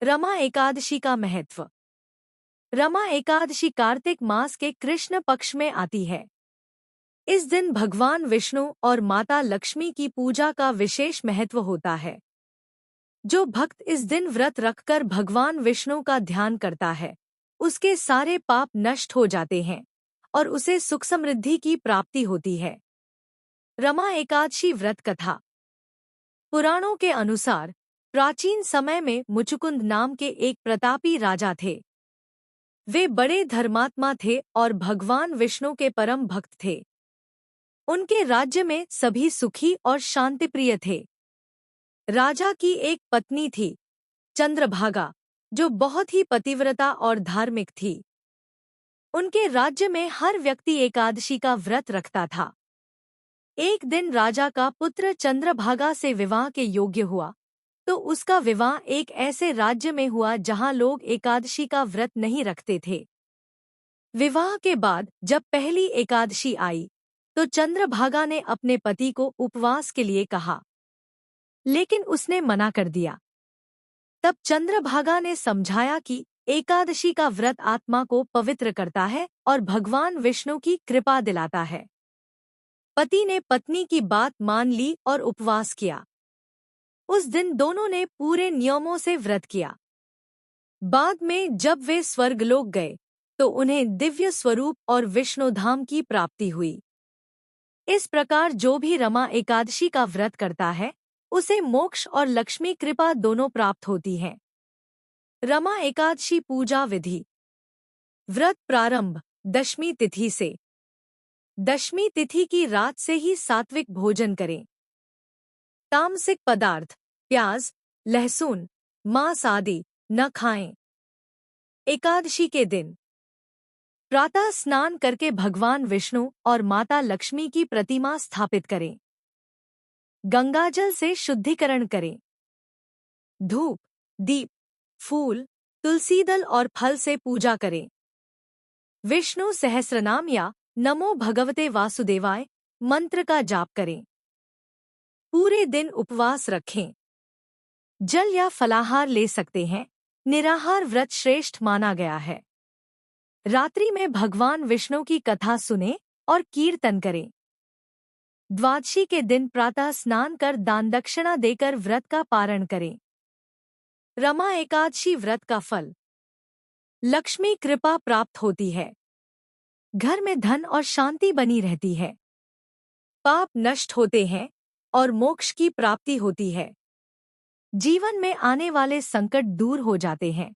रमा एकादशी का महत्व। रमा एकादशी कार्तिक मास के कृष्ण पक्ष में आती है। इस दिन भगवान विष्णु और माता लक्ष्मी की पूजा का विशेष महत्व होता है। जो भक्त इस दिन व्रत रखकर भगवान विष्णु का ध्यान करता है, उसके सारे पाप नष्ट हो जाते हैं और उसे सुख समृद्धि की प्राप्ति होती है। रमा एकादशी व्रत कथा। पुराणों के अनुसार प्राचीन समय में मुचुकुंद नाम के एक प्रतापी राजा थे। वे बड़े धर्मात्मा थे और भगवान विष्णु के परम भक्त थे। उनके राज्य में सभी सुखी और शांतिप्रिय थे। राजा की एक पत्नी थी, चंद्रभागा, जो बहुत ही पतिव्रता और धार्मिक थी। उनके राज्य में हर व्यक्ति एकादशी का व्रत रखता था। एक दिन राजा का पुत्र चंद्रभागा से विवाह के योग्य हुआ, तो उसका विवाह एक ऐसे राज्य में हुआ जहां लोग एकादशी का व्रत नहीं रखते थे। विवाह के बाद जब पहली एकादशी आई, तो चंद्रभागा ने अपने पति को उपवास के लिए कहा, लेकिन उसने मना कर दिया। तब चंद्रभागा ने समझाया कि एकादशी का व्रत आत्मा को पवित्र करता है और भगवान विष्णु की कृपा दिलाता है। पति ने पत्नी की बात मान ली और उपवास किया। उस दिन दोनों ने पूरे नियमों से व्रत किया। बाद में जब वे स्वर्गलोक गए, तो उन्हें दिव्य स्वरूप और विष्णुधाम की प्राप्ति हुई। इस प्रकार जो भी रमा एकादशी का व्रत करता है, उसे मोक्ष और लक्ष्मी कृपा दोनों प्राप्त होती हैं। रमा एकादशी पूजा विधि। व्रत प्रारंभ दशमी तिथि से। दशमी तिथि की रात से ही सात्विक भोजन करें। तामसिक पदार्थ, प्याज, लहसुन, मांस आदि न खाएं। एकादशी के दिन प्रातः स्नान करके भगवान विष्णु और माता लक्ष्मी की प्रतिमा स्थापित करें। गंगाजल से शुद्धिकरण करें। धूप, दीप, फूल, तुलसीदल और फल से पूजा करें। विष्णु सहस्रनाम या नमो भगवते वासुदेवाय मंत्र का जाप करें। पूरे दिन उपवास रखें। जल या फलाहार ले सकते हैं। निराहार व्रत श्रेष्ठ माना गया है। रात्रि में भगवान विष्णु की कथा सुने और कीर्तन करें। द्वादशी के दिन प्रातः स्नान कर दान दक्षिणा देकर व्रत का पारण करें। रमा एकादशी व्रत का फल। लक्ष्मी कृपा प्राप्त होती है। घर में धन और शांति बनी रहती है। पाप नष्ट होते हैं और मोक्ष की प्राप्ति होती है। जीवन में आने वाले संकट दूर हो जाते हैं।